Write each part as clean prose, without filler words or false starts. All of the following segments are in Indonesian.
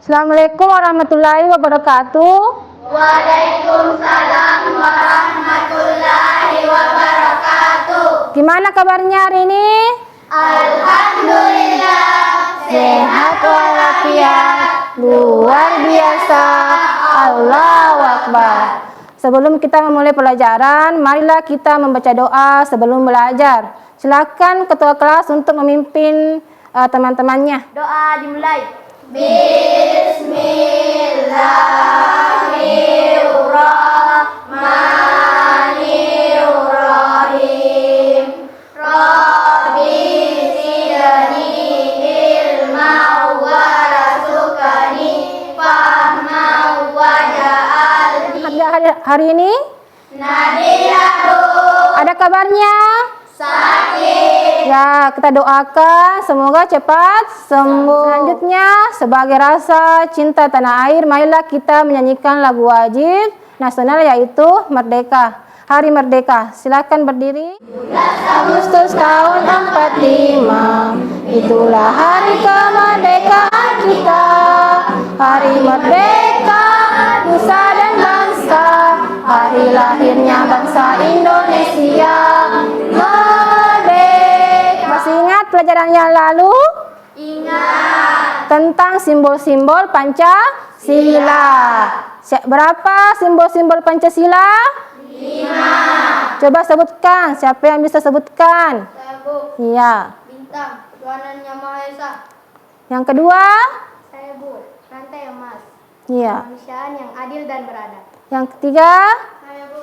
Assalamualaikum warahmatullahi wabarakatuh. Waalaikumsalam warahmatullahi wabarakatuh. Gimana kabarnya hari ini? Alhamdulillah, Sehat walafiat, luar biasa. Allahu Akbar. Sebelum kita memulai pelajaran, marilah kita membaca doa sebelum belajar. Silakan ketua kelas untuk memimpin teman-temannya. doa dimulai. Bismillahirrahmanirrahim. Rabbi zidni ilma warzuqni fahma waj'alni Hari ini nabiyahum. ada kabarnya? Sakit. Ya, kita doakan semoga cepat sembuh. Selanjutnya, sebagai rasa cinta tanah air, marilah kita menyanyikan lagu wajib nasional yaitu Merdeka. Hari Merdeka. Silakan berdiri. Agustus tahun 45, itulah hari kemerdekaan kita. Hari merdeka, nusa dan bangsa, hari lahirnya bangsa Indonesia. Masih ingat pelajaran yang lalu? Ingat. Tentang simbol-simbol Pancasila. Berapa simbol-simbol Pancasila? 5. Coba sebutkan. Siapa yang bisa sebutkan? Saya Bu. Iya. Bintang, Tuhanan Yang Maha Esa. Yang kedua? Saya Bu. Rantai emas. Iya. Kemanusiaan yang adil dan beradab. Yang ketiga? Saya Bu.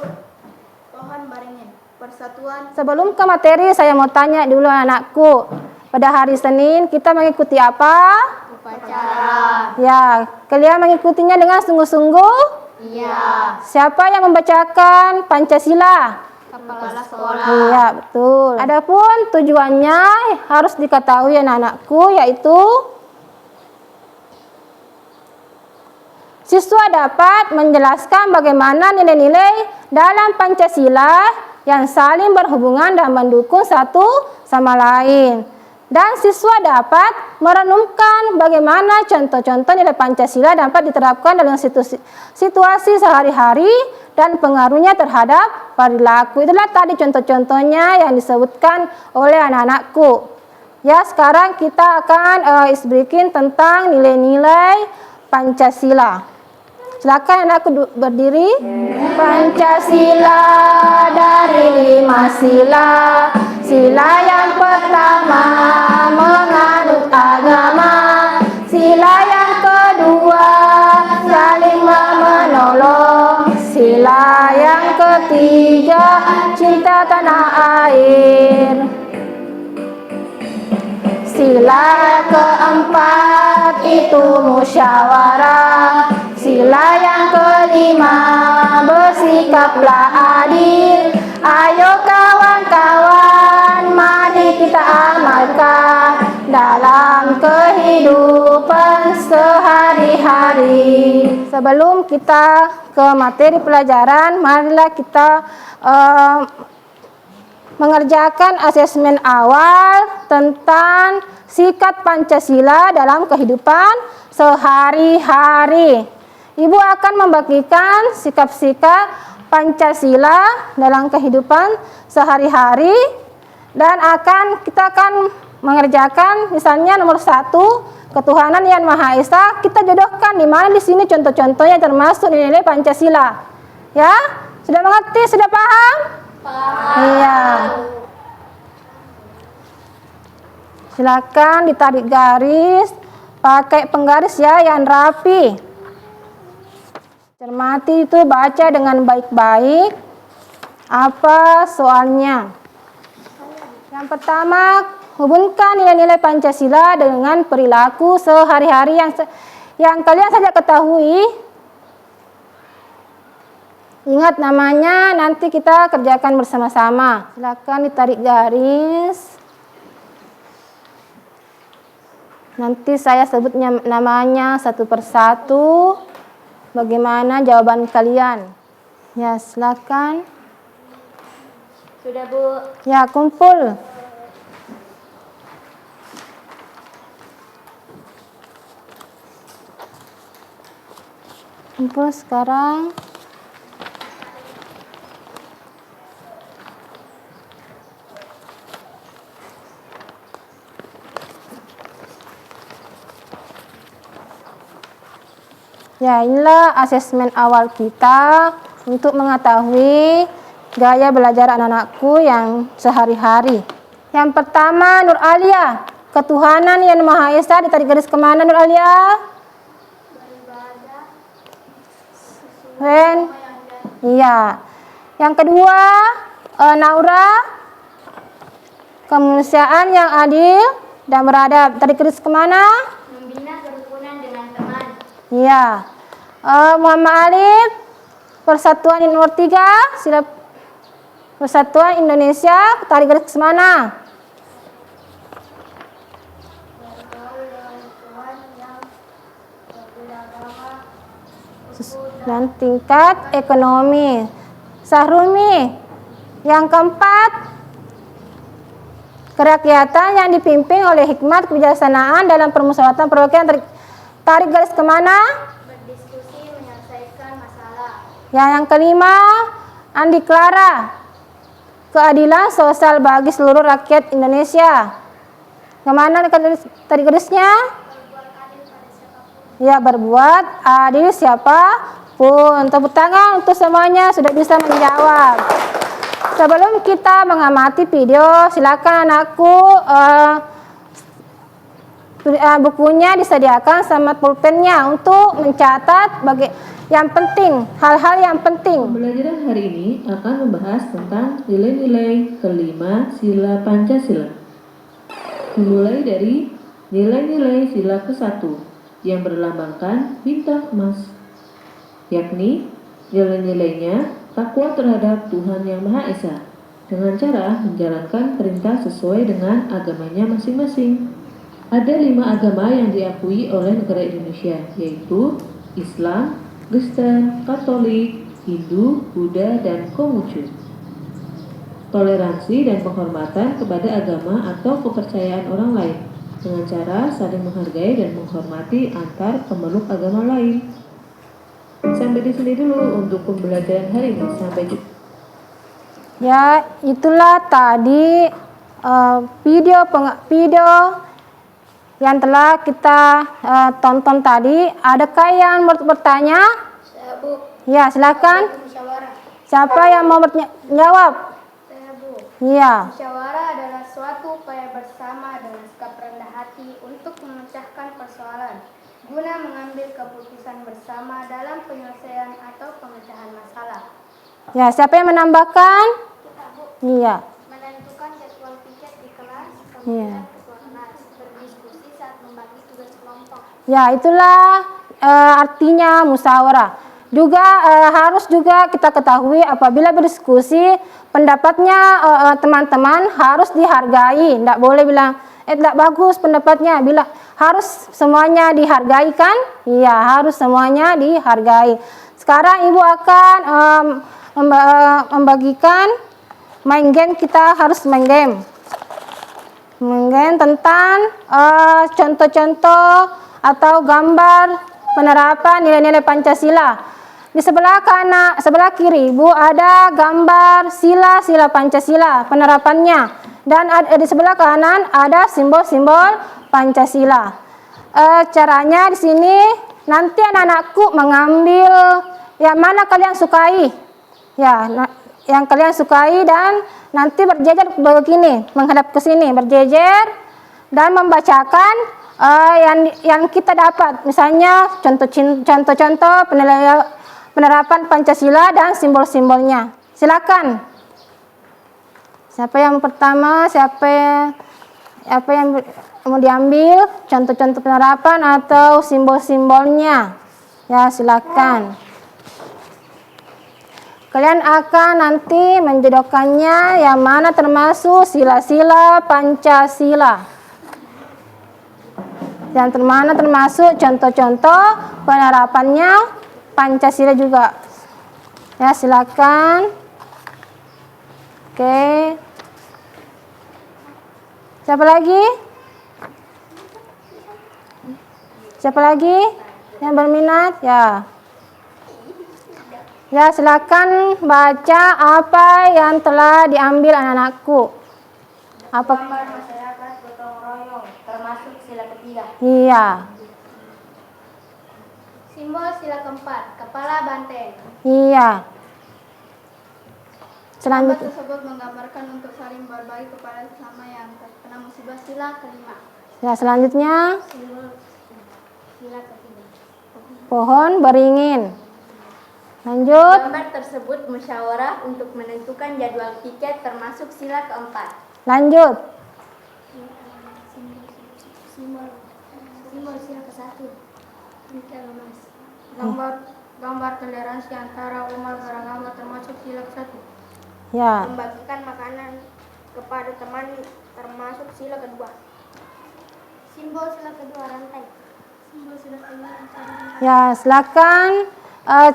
Pohon beringin. Persatuan. Sebelum ke materi, saya mau tanya dulu anakku. Pada hari Senin kita mengikuti apa? Upacara. Ya, kalian mengikutinya dengan sungguh-sungguh? Iya. Siapa yang membacakan Pancasila? Kepala sekolah. Iya, betul. Adapun tujuannya harus diketahui anak-anakku, yaitu siswa dapat menjelaskan bagaimana nilai-nilai dalam Pancasila yang saling berhubungan dan mendukung satu sama lain. Dan siswa dapat merenungkan bagaimana contoh-contoh nilai Pancasila dapat diterapkan dalam situasi sehari-hari dan pengaruhnya terhadap perilaku. Itulah tadi contoh-contohnya yang disebutkan oleh anak-anakku. Ya, sekarang kita akan isbrikin tentang nilai-nilai Pancasila. Silakan anakku berdiri. Pancasila dari 5 sila. Sila yang pertama menganut agama. Sila yang kedua saling menolong. Sila yang ketiga cinta tanah air. Sila keempat itu musyawarah. Sila yang kelima bersikaplah adil. Ayo kawan-kawan, mari kita amalkan dalam kehidupan sehari-hari. Sebelum kita ke materi pelajaran, marilah kita mengerjakan asesmen awal tentang sikap Pancasila dalam kehidupan sehari-hari. Ibu akan membagikan sikap-sikap Pancasila dalam kehidupan sehari-hari dan kita akan mengerjakan misalnya nomor 1, ketuhanan yang Maha Esa. Kita jodohkan di mana di sini contoh-contohnya termasuk nilai Pancasila. Ya, sudah mengerti, sudah paham? Iya. Silakan ditarik garis, pakai penggaris ya yang rapi. Cermati itu, baca dengan baik-baik. Apa soalnya? Yang pertama, hubungkan nilai-nilai Pancasila dengan perilaku sehari-hari yang kalian saja ketahui. Ingat namanya, nanti kita kerjakan bersama-sama. Silakan ditarik garis. Nanti saya sebutnya namanya satu persatu. Bagaimana jawaban kalian? Ya, silakan. Sudah Bu. Ya, kumpul. Kumpul sekarang. Ya, inilah asesmen awal kita untuk mengetahui gaya belajar anak-anakku yang sehari-hari. Yang pertama, Nur Alia. Ketuhanan yang Maha Esa ditarik garis kemana, Nur Alia? Beribadah Wen. Iya. Yang kedua, Naura. Kemanusiaan yang adil dan beradab. Tarik garis kemana? membina kerukunan dengan teman. Iya. Muhammad Alif. Persatuan yang nomor 3. Sila Persatuan Indonesia. Tarik garis kemana? Bergaul dengan Tuhan yang beragama, Dan tingkat ekonomi. Sahrumi. Yang keempat, kerakyatan yang dipimpin oleh hikmat kebijaksanaan dalam permusyawaratan perwakilan. Tarik garis kemana? berdiskusi menyelesaikan masalah. Ya, yang kelima, Andi Clara. Keadilan sosial bagi seluruh rakyat Indonesia. Kemana tarik garisnya? Berbuat adil pada siapapun. Ya, berbuat adil siapapun. Tepuk tangan untuk semuanya sudah bisa menjawab. Sebelum kita mengamati video, silakan anakku bukunya disediakan sama pulpennya untuk mencatat yang penting, hal-hal yang penting. Pembelajaran hari ini akan membahas tentang nilai-nilai kelima sila Pancasila. Dimulai dari nilai-nilai sila ke-1 yang berlambangkan bintang emas, yakni nilai-nilainya takwa terhadap Tuhan Yang Maha Esa dengan cara menjalankan perintah sesuai dengan agamanya masing-masing. Ada 5 agama yang diakui oleh negara Indonesia, yaitu Islam, Kristen, Katolik, Hindu, Buddha, dan Konghucu. Toleransi dan penghormatan kepada agama atau kepercayaan orang lain dengan cara saling menghargai dan menghormati antar pemeluk agama lain. Sampai di sini dulu untuk pembelajaran hari ini. Sampai jumpa. Ya, itulah tadi video yang telah kita tonton tadi. Adakah yang mau bertanya? Saya Bu. Ya, silakan. Musyawarah. Siapa yang mau menjawab? Saya Bu. Iya. Musyawarah adalah suatu upaya bersama dengan sikap rendah hati untuk memecahkan persoalan guna mengambil keputusan bersama dalam penyelesaian atau pemecahan masalah. Ya, siapa yang menambahkan? Kita Bu. Iya. Menentukan jadwal piket di kelas, Iya. kemudian ketua kelas, berdiskusi saat membagi tugas kelompok. Ya, itulah artinya musyawarah. Juga harus juga kita ketahui apabila berdiskusi pendapatnya teman-teman harus dihargai. Tidak boleh bilang tidak bagus pendapatnya. Bila harus semuanya dihargai kan? Iya, harus semuanya dihargai. Sekarang Ibu akan membagikan main game. Kita harus main game. Main game tentang contoh-contoh atau gambar penerapan nilai-nilai Pancasila. Di sebelah kiri Ibu ada gambar sila-sila Pancasila penerapannya, dan di sebelah kanan ada simbol-simbol Pancasila. Caranya di sini nanti anak-anakku mengambil yang mana kalian sukai, ya, yang kalian sukai, dan nanti berjejer begini, menghadap ke sini, berjejer dan membacakan yang kita dapat, misalnya contoh-contoh penerapan Pancasila dan simbol-simbolnya. Silakan. Siapa yang pertama? Siapa yang mau diambil contoh-contoh penerapan atau simbol-simbolnya? Ya, silakan. Kalian akan nanti menjodohkannya yang mana termasuk sila-sila Pancasila. Yang mana termasuk contoh-contoh penerapannya Pancasila juga. Ya, silakan. Oke. Siapa lagi? Siapa lagi yang berminat? Ya. Ya, silakan baca apa yang telah diambil anak-anakku. Apa? Gambar masyarakat gotong royong, termasuk sila ketiga. Iya. Simbol sila keempat, kepala banteng. Iya. Gambar Selanjutnya. tersebut menggambarkan untuk saling berbagi kepada sesama yang terkena musibah sila kelima. Ya, selanjutnya Simbol sila ketiga. pohon beringin. Lanjut. Gambar tersebut musyawarah untuk menentukan jadwal tiket termasuk sila keempat. Lanjut. Simbol sila ke-1. Gambar toleransi antara umat beragama termasuk sila ke-1. Ya. Membagikan makanan kepada teman termasuk sila kedua. Simbol sila kedua rantai. Simbol sila kedua rantai. Ya, silakan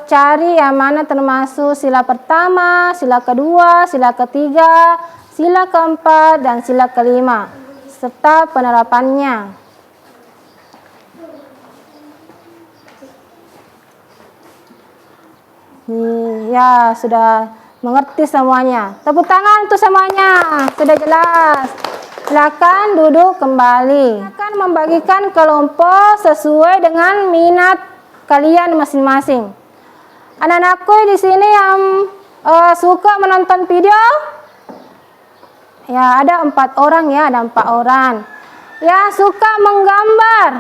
cari yang mana termasuk sila pertama, sila kedua, sila ketiga, sila keempat, dan sila kelima, serta penerapannya. Ya, sudah mengerti semuanya. Tepuk tangan untuk semuanya. Sudah jelas. Silakan duduk kembali. Akan membagikan kelompok sesuai dengan minat kalian masing-masing. Anak-anakku di sini yang suka menonton video, ya ada 4 orang ya, ada 4 orang. Yang suka menggambar,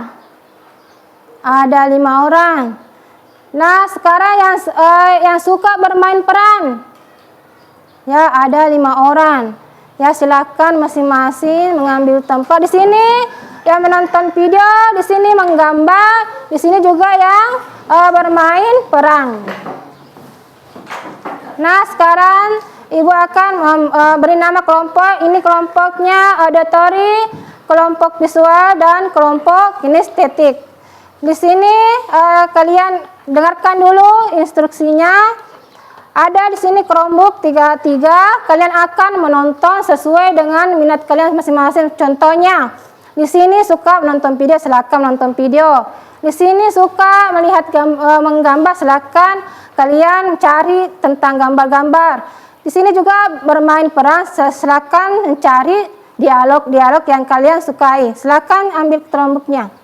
ada 5 orang. Nah, sekarang yang suka bermain peran, ya ada 5 orang. Ya, silakan masing-masing mengambil tempat di sini. Yang menonton video di sini menggambar, di sini juga yang bermain peran. Nah, sekarang Ibu akan beri nama kelompok. Ini kelompoknya auditory, kelompok visual, dan kelompok kinestetik. Di sini kalian dengarkan dulu instruksinya. Ada di sini Chromebook 33. Kalian akan menonton sesuai dengan minat kalian masing-masing. Contohnya, di sini suka menonton video, silakan menonton video. Di sini suka melihat menggambar, silakan kalian cari tentang gambar-gambar. Di sini juga bermain peran, silakan mencari dialog-dialog yang kalian sukai. Silakan ambil Chromebooknya.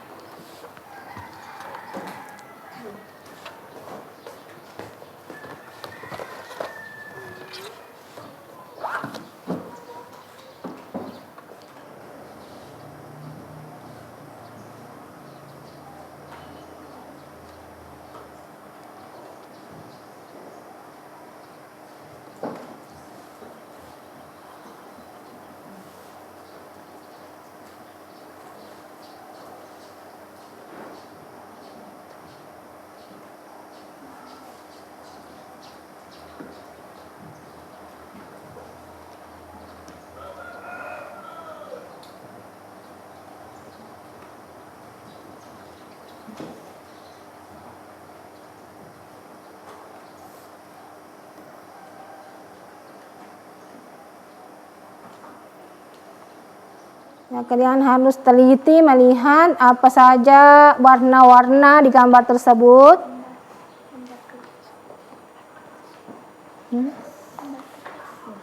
Ya, kalian harus teliti melihat apa saja warna-warna di gambar tersebut.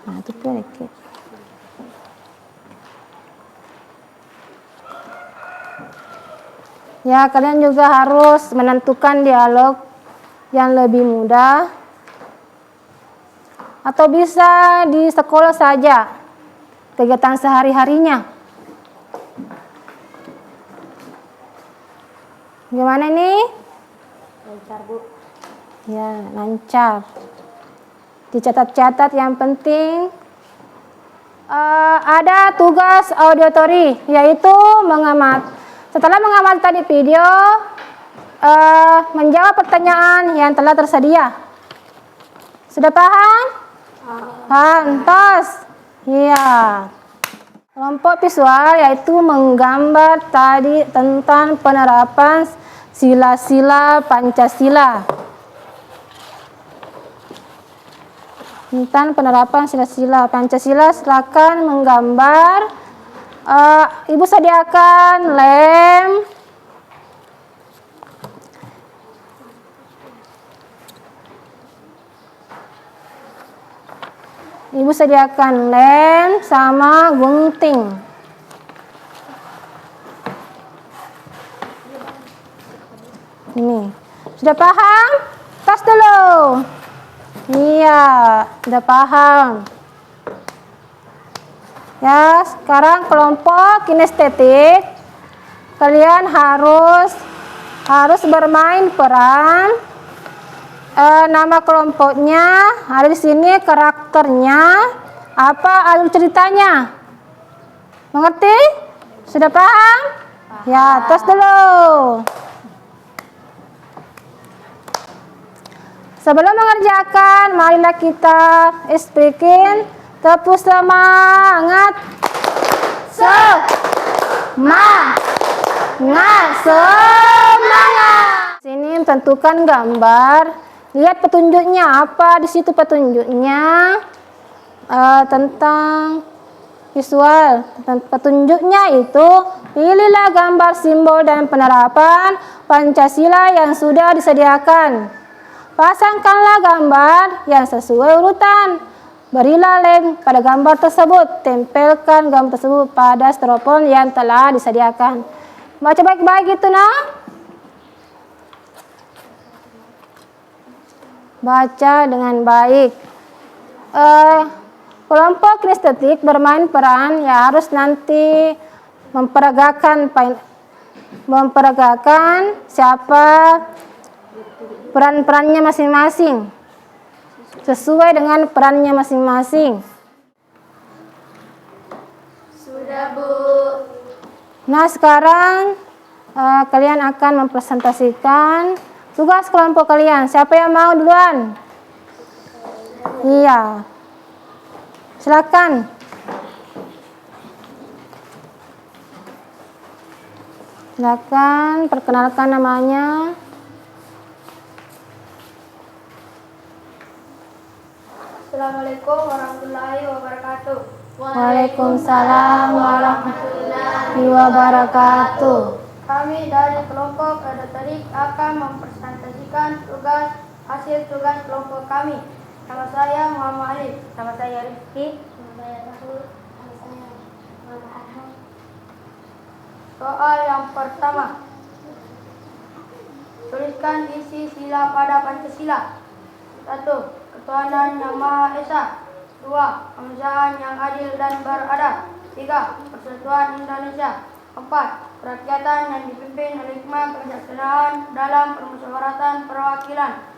Nah, itu pun ya, kalian juga harus menentukan dialog yang lebih mudah. Atau bisa di sekolah saja, kegiatan sehari-harinya. Gimana nih? Lancar, Bu. Ya, lancar. Dicatat-catat yang penting. Ada tugas auditory, yaitu mengamati. Setelah mengamati tadi video, menjawab pertanyaan yang telah tersedia. Sudah paham? Pantas. Iya. Kelompok visual yaitu menggambar tadi tentang penerapan sila-sila Pancasila. Tentang penerapan sila-sila Pancasila, silakan menggambar. Ibu sediakan lem, Ibu sediakan lem sama gunting. Ini. Sudah paham? Tas dulu. Iya, sudah paham. Ya, sekarang kelompok kinestetik. Kalian harus bermain peran. Nama kelompoknya ada di sini, karakternya, apa alur ceritanya. Mengerti? Sudah paham? Ya, tos dulu. Sebelum mengerjakan, marilah kita speaking. Tepuk semangat. Semangat. Sini tentukan gambar. Lihat petunjuknya apa di situ petunjuknya tentang visual. Petunjuknya itu pilihlah gambar simbol dan penerapan Pancasila yang sudah disediakan. Pasangkanlah gambar yang sesuai urutan. Berilah lem pada gambar tersebut. Tempelkan gambar tersebut pada styrofoam yang telah disediakan. Baca baik-baik itu nah. Baca dengan baik. Kelompok kinestetik bermain peran ya harus nanti memperagakan siapa peran-perannya masing-masing. Sesuai dengan perannya masing-masing. Sudah, Bu. Nah, sekarang kalian akan mempresentasikan tugas kelompok kalian. Siapa yang mau duluan? Iya. Silakan. Silakan perkenalkan namanya. Assalamualaikum warahmatullahi wabarakatuh. Waalaikumsalam warahmatullahi wabarakatuh. Kami dari kelompok kinestetik akan mempresentasikan hasil tugas kelompok kami. Nama saya Muhammad Ali. Nama saya Rizky. Nama saya Rahul. Nama saya Muhammad Arham. Soal yang pertama. Tuliskan isi sila pada Pancasila. 1. Ketuhanan yang Maha Esa. 2. Pemerintahan yang adil dan beradab. 3. Persatuan Indonesia. 4. Kerakyatan yang dipimpin oleh hikmah kebijaksanaan dalam permusyawaratan perwakilan.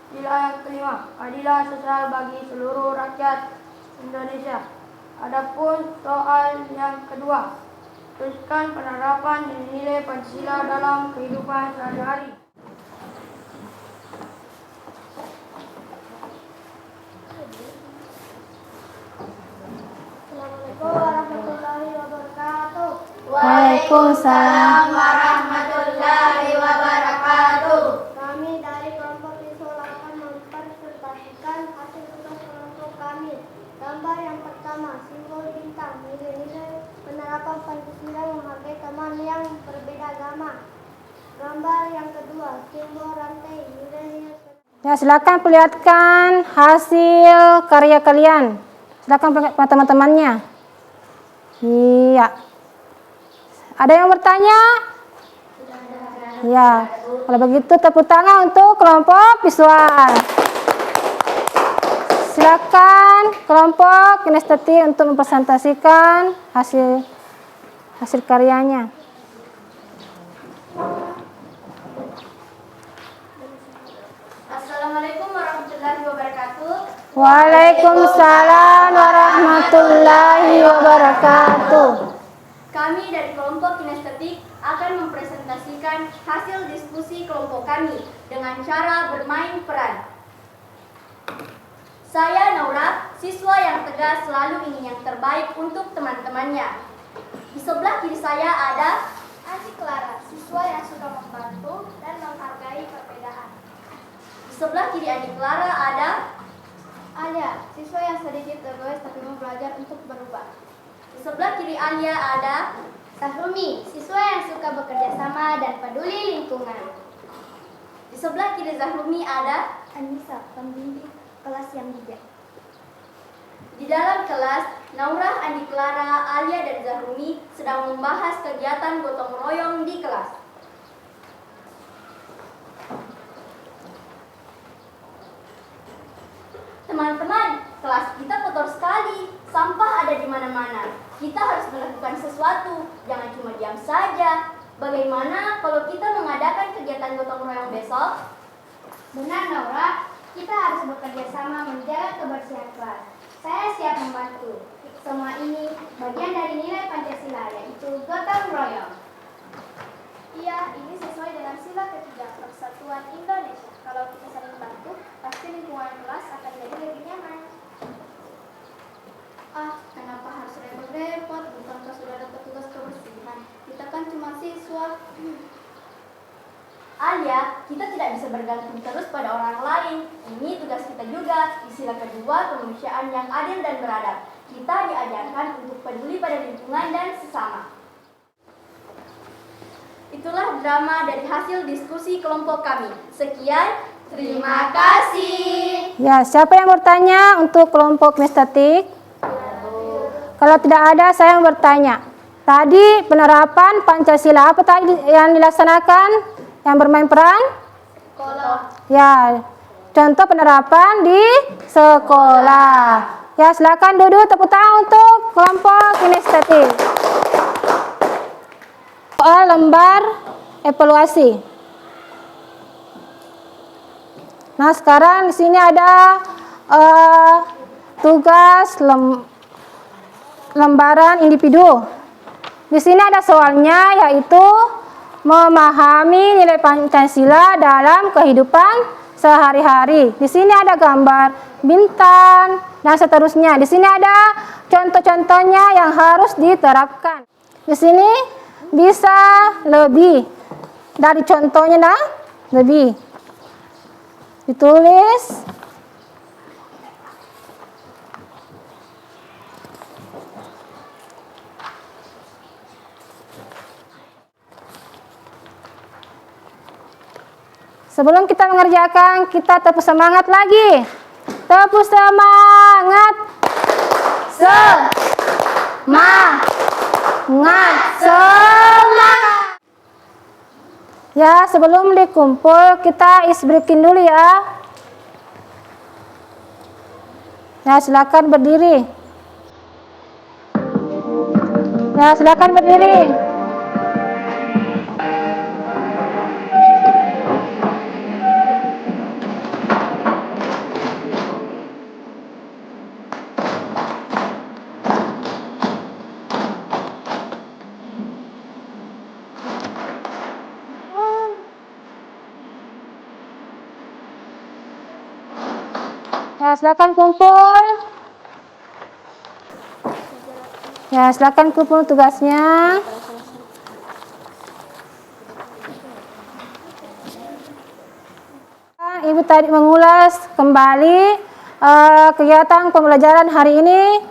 Sila yang kelima, keadilan sosial bagi seluruh rakyat Indonesia. Adapun soal yang kedua, tuliskan penerapan nilai Pancasila dalam kehidupan sehari-hari. Assalamualaikum warahmatullahi wabarakatuh. Waalaikumsalam warahmatullahi wabarakatuh. Kami dari kelompok visual akan mempresentasikan hasil tugas kelompok kami. Gambar yang pertama, simbol bintang, nilai-nilai penerapan Pancasila menghargai teman yang berbeda agama. Gambar yang kedua, simbol rantai, nilai-nilai. Ya, silakan perlihatkan hasil karya kalian. Silakan teman-temannya. Iya. Ada yang bertanya? Ya. Kalau begitu tepuk tangan untuk kelompok visual. Silakan kelompok kinestetik untuk mempresentasikan hasil karyanya. Assalamualaikum warahmatullahi wabarakatuh. Waalaikumsalam warahmatullahi wabarakatuh. Kami dari kelompok kinestetik akan mempresentasikan hasil diskusi kelompok kami dengan cara bermain peran. Saya Naura, siswa yang tegas selalu ingin yang terbaik untuk teman-temannya. Di sebelah kiri saya ada Aji Clara, siswa yang suka membantu dan menghargai perbedaan. Di sebelah kiri Aji Clara ada Alia, siswa yang sedikit egois tapi mau belajar untuk berubah. Di sebelah kiri Alia ada Sahrumi, siswa yang suka bekerja sama dan peduli lingkungan. Di sebelah kiri Sahrumi ada Anissa, pembimbing kelas yang bijak. Di Di dalam kelas, Naurah, Andi Clara, Alia, dan Zahrumi sedang membahas kegiatan gotong royong di kelas. Teman-teman, kelas kita kotor sekali. Sampah ada di mana-mana. Kita harus melakukan sesuatu, jangan cuma diam saja. Bagaimana kalau kita mengadakan kegiatan gotong royong besok? Benar, Naura. Kita harus bekerja sama menjaga kebersihan kelas. Saya siap membantu. Semua ini bagian dari nilai Pancasila, yaitu gotong royong. Iya, ini sesuai dengan sila ketiga Persatuan Indonesia. Kalau kita saling bantu, pasti lingkungan kelas akan jadi lebih nyaman. Kenapa harus repot-repot? Bukankah sudah ada petugas kebersihan? Kita kan cuma siswa. Alia, kita tidak bisa bergantung terus pada orang lain. Ini tugas kita juga. Di sila kedua, kemanusiaan yang adil dan beradab. Kita diajarkan untuk peduli pada lingkungan dan sesama. Itulah drama dari hasil diskusi kelompok kami. Sekian, terima kasih. Ya, siapa yang bertanya untuk kelompok estetik? Kalau tidak ada, saya yang bertanya. Tadi penerapan Pancasila apa tadi yang dilaksanakan? Yang bermain peran? Sekolah. Ya, contoh penerapan di sekolah. Ya, silakan duduk, tepuk tangan untuk kelompok kinestetik. Soal lembar evaluasi. Nah, sekarang di sini ada tugas lembaran individu. Di sini ada soalnya, yaitu memahami nilai Pancasila dalam kehidupan sehari-hari. Di sini ada gambar bintang dan seterusnya. Di sini ada contoh-contohnya yang harus diterapkan. Di sini bisa lebih dari contohnya dan lebih. Ditulis. Sebelum kita mengerjakan, kita tepuk semangat lagi. Tepuk semangat. Semangat. Ya, sebelum dikumpul, kita is breaking dulu ya. Ya, silakan berdiri. Ya, silakan berdiri. Ya, silakan kumpul. Ya, silakan kumpul tugasnya. Ibu tadi mengulas kembali kegiatan pembelajaran hari ini.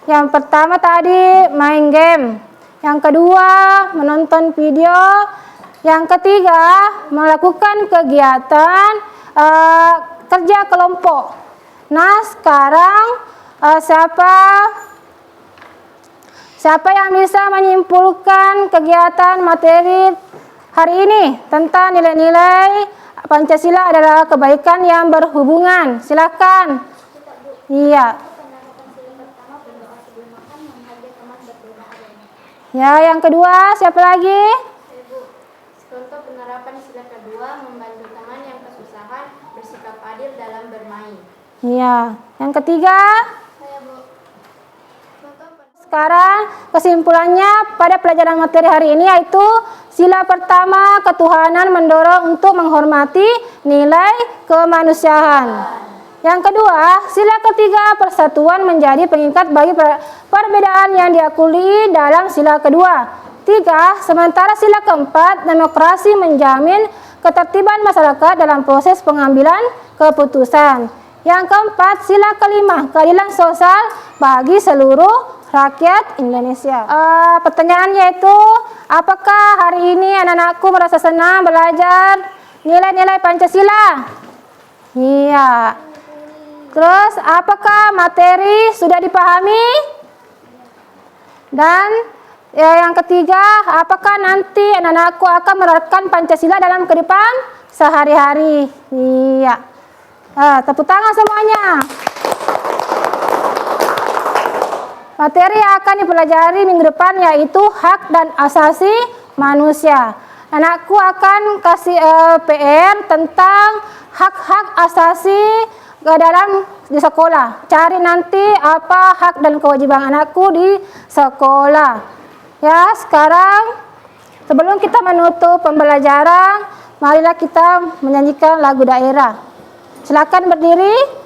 Yang pertama tadi main game. Yang kedua menonton video. Yang ketiga melakukan kegiatan kerja kelompok. Nah, sekarang siapa yang bisa menyimpulkan kegiatan materi hari ini tentang nilai-nilai Pancasila adalah kebaikan yang berhubungan? Silakan. Iya. Ya, yang kedua siapa lagi? Contoh penerapan sila kedua, membantu teman yang kesusahan, bersikap adil dalam bermain. Iya. Yang ketiga? Saya, Bu. Sekarang kesimpulannya pada pelajaran materi hari ini yaitu sila pertama, ketuhanan mendorong untuk menghormati nilai kemanusiaan. Yang kedua, sila ketiga, persatuan menjadi pengikat bagi perbedaan yang diakui dalam sila kedua. 3. Sementara sila keempat, demokrasi menjamin ketertiban masyarakat dalam proses pengambilan keputusan. Yang keempat, sila kelima, keadilan sosial bagi seluruh rakyat Indonesia. Pertanyaannya itu, apakah hari ini anak-anakku merasa senang belajar nilai-nilai Pancasila? Iya. Terus apakah materi sudah dipahami? Dan yang ketiga, apakah nanti anak-anakku akan menerapkan Pancasila dalam kehidupan sehari-hari? Iya. Tepuk tangan semuanya. Materi yang akan dipelajari minggu depan yaitu hak dan asasi manusia. Anakku akan kasih PR tentang hak-hak asasi dalam di sekolah. Cari nanti apa hak dan kewajiban anakku di sekolah. Ya, sekarang sebelum kita menutup pembelajaran, marilah kita menyanyikan lagu daerah. Silakan berdiri.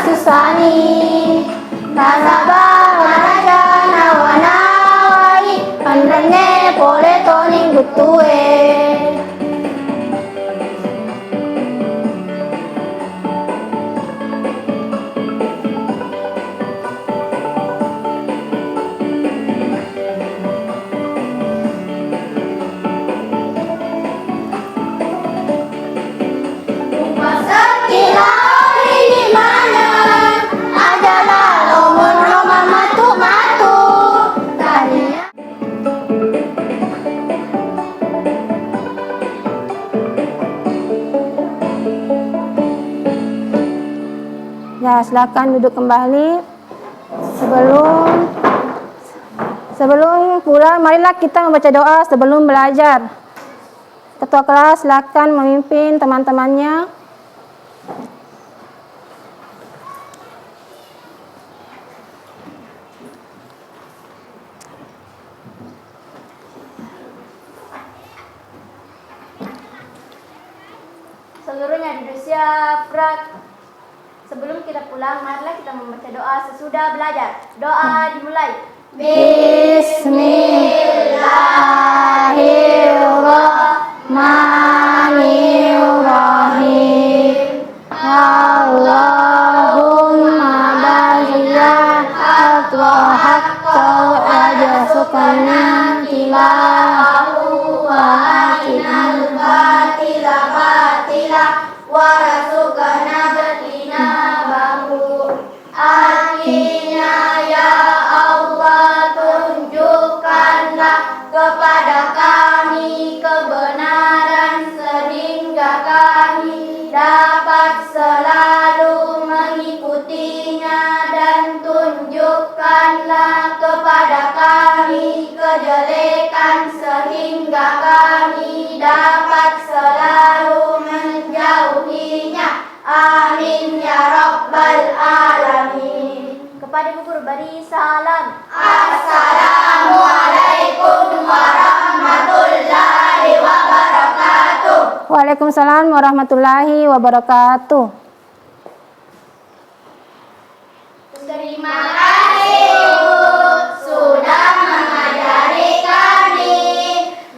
Susani nasaba maraja nawanawai andane pole toning gutue. Ya, silakan duduk kembali. Sebelum pulang, marilah kita membaca doa sebelum belajar. Ketua kelas silakan memimpin teman-temannya. Seluruhnya duduk siap, gerak. Sebelum kita pulang, marilah kita membaca doa sesudah belajar. Doa dimulai. Bismillahirrahmanirrahim. Allahumma baligh haqqa ajasukana tilahu wa atinal batila batila wa rasukana Akhirnya ya Allah, tunjukkanlah kepada kami kebenaran sehingga kami dapat selalu mengikutinya, dan tunjukkanlah kepada kami kejelekan sehingga kami dapat selalu menjauhinya. Amin ya rabbal alamin. Kepada Bu Guru beri salam. Assalamualaikum warahmatullahi wabarakatuh. Waalaikumsalam warahmatullahi wabarakatuh. Terima kasih Ibu sudah mengajari kami.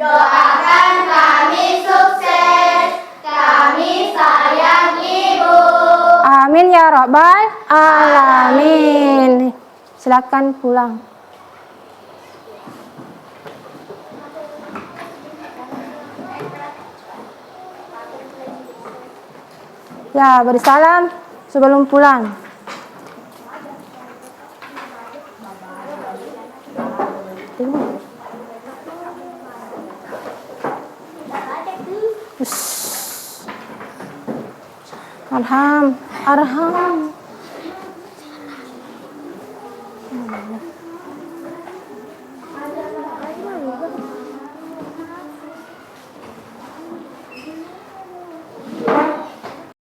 Doakan kami sukses. Kami sayang Ibu. Amin ya rabbal alamin. Silakan pulang. Ya, beri salam sebelum pulang. Arham.